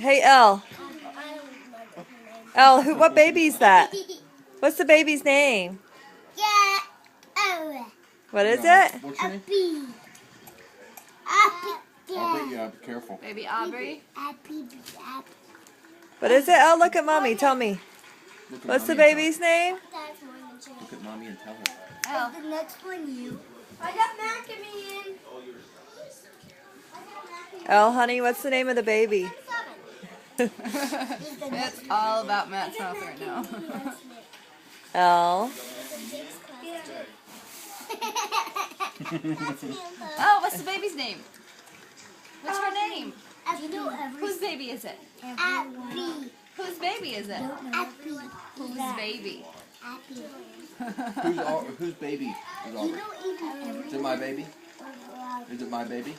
Hey, Elle. Elle, what baby's that? What's the baby's name? Yeah. What is it? What's your name? Abby. Aubrey, yeah, be careful. Baby Aubrey. What is it? Elle, look at Mommy. Tell me. Look at What's the mommy and baby's name? Look at mommy and tell her. Oh. The next one, you. I got Macadamia. Elle, honey, what's the name of the baby? It's all about Matt's mouth right now. Elle. Oh, what's the baby's name? What's her name? Whose Who's baby is it? Abby? Whose baby is it? Abby. Whose baby? Whose baby is You Aubrey? don't even Is it my baby? Is it my baby?